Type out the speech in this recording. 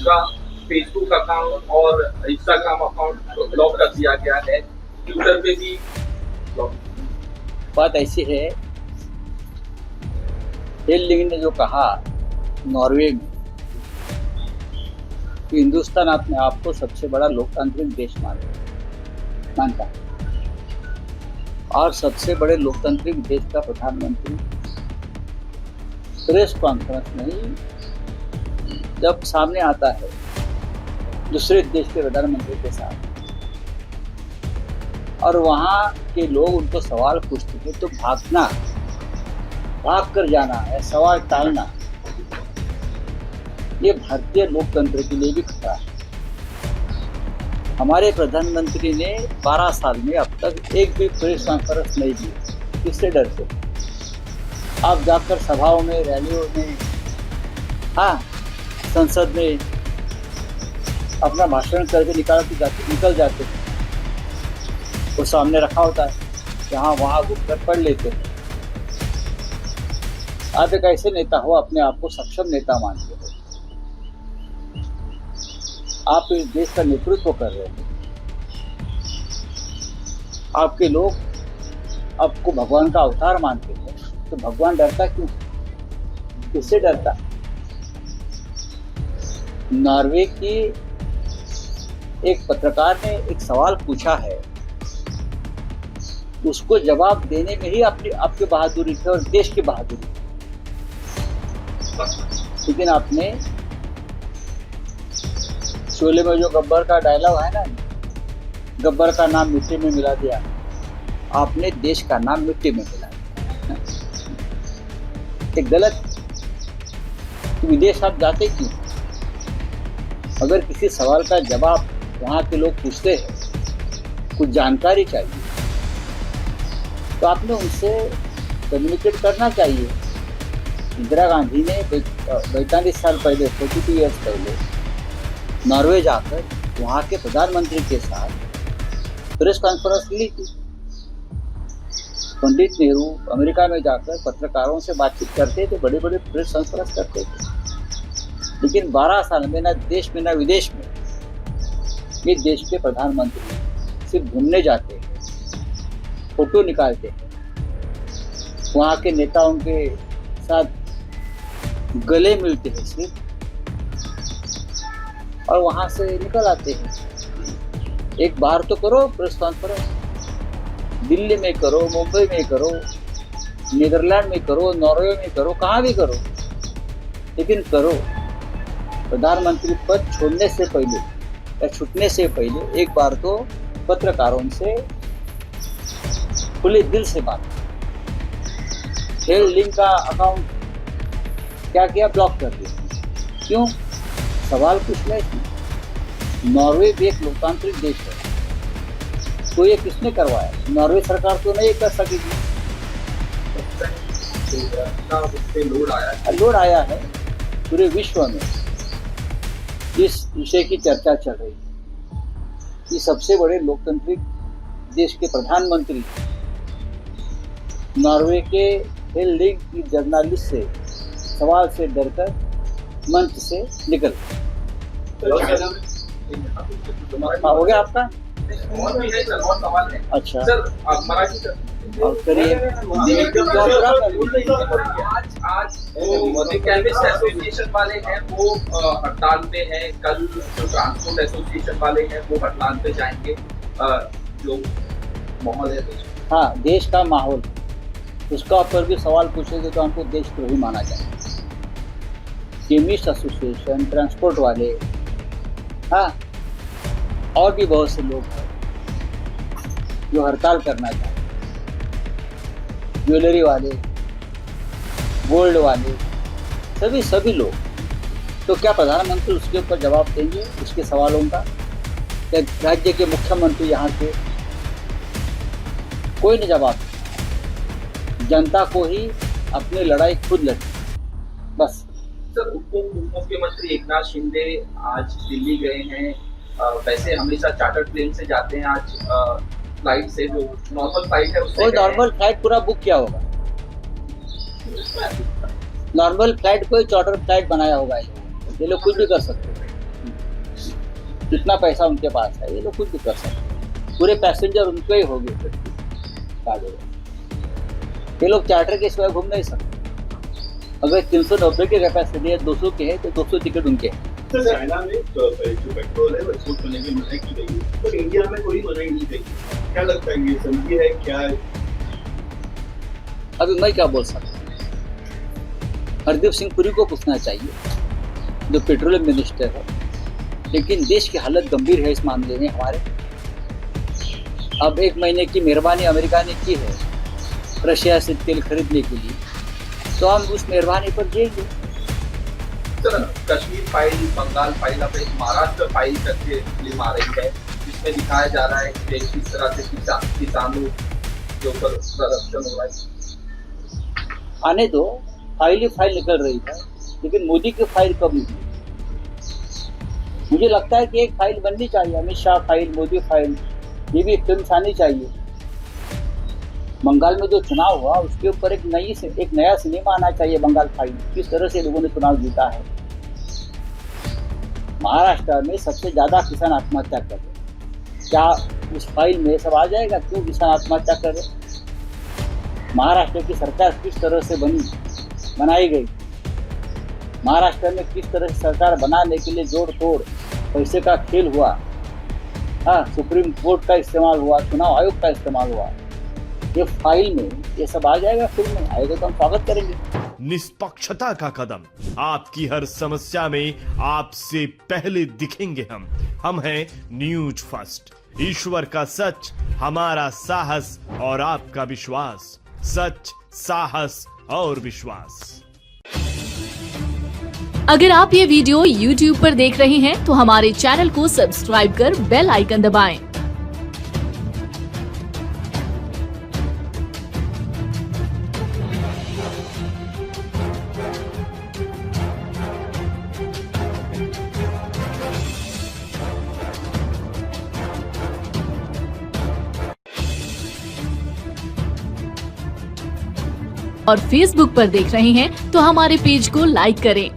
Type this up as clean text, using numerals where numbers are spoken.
उनका Facebook account और Instagram account block कर दिया गया है, ट्विटर पे भी ब्लॉक। बात ऐसी है, हेल्डिंग ने जो कहा नॉर्वे में कि हिंदुस्तान अपने आप को सबसे बड़ा लोकतांत्रिक देश मानता है और सबसे बड़े लोकतांत्रिक देश का प्रधानमंत्री प्रेस कॉन्फ्रेंस में जब सामने आता है दूसरे देश के प्रधानमंत्री के साथ और वहाँ के लोग उनको सवाल पूछते थे तो भाग कर जाना है, सवाल टालना, ये भारतीय लोकतंत्र के लिए भी खतरा है। हमारे प्रधानमंत्री ने 12 साल में अब तक एक भी प्रेस कॉन्फ्रेंस नहीं दी, किससे डर से? आप जाकर सभाओं में, रैलियों में, हाँ, संसद में अपना भाषण करके निकल जाते हैं। वो सामने रखा होता है, जहाँ वहाँ घूमकर पढ़ लेते हैं। आप एक ऐसे नेता हो, अपने आप को सक्षम नेता मानते हो, आप इस देश का नेतृत्व कर रहे हैं, आपके लोग आपको भगवान का अवतार मानते हैं, तो भगवान डरता क्यों? किससे डरता? नॉर्वे की एक पत्रकार ने एक सवाल पूछा है, उसको जवाब देने में ही आपकी बहादुरी थी और देश की बहादुरी। लेकिन आपने शोले में जो गब्बर का डायलॉग है ना, गब्बर का नाम मिट्टी में मिला दिया, आपने देश का नाम मिट्टी में मिला दिया। एक गलत। विदेश आप जाते क्यों? अगर किसी सवाल का जवाब वहाँ के लोग पूछते हैं, कुछ जानकारी चाहिए, तो आपने उनसे कम्युनिकेट करना चाहिए। इंदिरा गांधी ने 45 साल पहले, 42 ईयर्स पहले नॉर्वे जाकर वहाँ के प्रधानमंत्री के साथ प्रेस कॉन्फ्रेंस ली थी। पंडित नेहरू अमेरिका में जाकर पत्रकारों से बातचीत करते थे, बड़े बड़े प्रेस कॉन्फ्रेंस करते थे। लेकिन 12 साल में ना देश में ना विदेश में ये देश के प्रधानमंत्री सिर्फ घूमने जाते हैं, फोटो निकालते हैं, वहाँ के नेताओं के साथ गले मिलते हैं सिर्फ, और वहाँ से निकल आते हैं। एक बार तो करो प्रेस कॉन्फ्रेंस, दिल्ली में करो, मुंबई में करो, नीदरलैंड में करो, नॉर्वे में करो, कहाँ भी करो, लेकिन करो। प्रधानमंत्री पद छोड़ने से पहले या छूटने से पहले एक बार तो पत्रकारों से खुले दिल से बात। हेल्डिंग का अकाउंट क्या किया? ब्लॉक कर दिया। क्यों? सवाल पूछने की। नॉर्वे भी एक लोकतांत्रिक देश है, तो ये किसने करवाया? नॉर्वे सरकार तो नहीं कर सकेगी। लोड आया है पूरे विश्व में। इस विषय की चर्चा चल रही है कि सबसे बड़े लोकतांत्रिक देश के प्रधानमंत्री नॉर्वे के हेल्डिंग की जर्नलिस्ट से सवाल से डरकर मंच से निकल। हो गया आपका? अच्छा सर, मराठी सर। करिए। आज केमिस्ट एसोसिएशन वाले हैं वो हड़ताल पे हैं। कल जो ट्रांसपोर्ट एसोसिएशन वाले हैं वो हड़ताल पे जाएंगे। जो माहौल है हाँ, देश का माहौल, उसका ऊपर भी सवाल पूछेंगे तो हमको देशद्रोही माना जाएगा। केमिस्ट एसोसिएशन, ट्रांसपोर्ट वाले, हाँ, और भी बहुत से लोग हैं जो हड़ताल करना चाहते हैं। ज्वेलरी वाले, गोल्ड वाले, सभी लोग। तो क्या प्रधानमंत्री उसके ऊपर जवाब देंगे उसके सवालों का? क्या राज्य के मुख्यमंत्री यहाँ के? कोई नहीं जवाब। जनता को ही अपनी लड़ाई खुद लड़नी, बस। सर, उप मुख्यमंत्री एकनाथ शिंदे आज दिल्ली गए हैं। वैसे हमेशा चार्टर्ड प्लेन से जाते हैं, आज फ्लाइट से, जो नॉर्मल फ्लाइट है उससे। नॉर्मल फ्लाइट पूरा बुक किया होगा। नॉर्मल फ्लाइट कोई चार्टर फ्लाइट बनाया होगा। ये लोग कुछ भी कर सकते हैं। कितना पैसा उनके पास है ये लोग खुद भी कर सकते, पूरे पैसेंजर उनके ही होंगे गाड़ी में। ये लोग चार्टर के सिवाय घूम नहीं सकते। अगर 390 की कैपेसिटी है, 200 की है तो 200 टिकट उनके हैं। सर चाइना में जो पेट्रोल है वो एक्सपोर्ट करने की मनाही की गई है, तो इंडिया में कोई मनाही नहीं गई। क्या लगता है ये सही है क्या है? अभी मैं क्या बोल सकता हूँ, हरदीप सिंह पुरी को पूछना चाहिए जो पेट्रोलियम मिनिस्टर है। लेकिन देश की हालत गंभीर है इस मामले में हमारे। अब 1 महीने की मेहरबानी अमेरिका ने की है रशिया से तेल खरीदने के लिए, तो हम उस मेहरबानी पर जिएंगे। Sir Kashmir file, Bengal file, अब एक महाराष्ट्र फाइल करके फिल्म आ रही है जिसमें दिखाया जा रहा है कि किस तरह से किसानों के ऊपर प्रदर्शन हो रहा है। आने दो, फाइल ही फाइल निकल रही है, लेकिन मोदी की फाइल कब निकली? मुझे लगता है कि एक फाइल बननी चाहिए, अमित शाह फाइल, मोदी फाइल, ये भी फिल्म आनी चाहिए। बंगाल में जो चुनाव हुआ उसके ऊपर एक नया सिनेमा आना चाहिए, बंगाल फाइल, किस तरह से लोगों ने चुनाव जीता है। महाराष्ट्र में सबसे ज्यादा किसान आत्महत्या कर रहे, क्या उस फाइल में सब आ जाएगा क्यों किसान आत्महत्या कर रहे? महाराष्ट्र की सरकार किस तरह से बनाई गई, महाराष्ट्र में किस तरह से सरकार बनाने के लिए जोड़ तोड़ पैसे का खेल हुआ, हाँ, सुप्रीम कोर्ट का इस्तेमाल हुआ, चुनाव आयोग का इस्तेमाल हुआ। ये फाइल में ये सब आ जाएगा, फिल्म में आएगा तो हम स्वागत करेंगे। निष्पक्षता का कदम, आपकी हर समस्या में आपसे पहले दिखेंगे हम हैं न्यूज फर्स्ट। ईश्वर का सच, हमारा साहस और आपका विश्वास। सच, साहस और विश्वास। अगर आप ये वीडियो YouTube पर देख रहे हैं तो हमारे चैनल को सब्सक्राइब कर बेल आइकन दबाएं। और Facebook पर देख रहे हैं तो हमारे पेज को लाइक करें।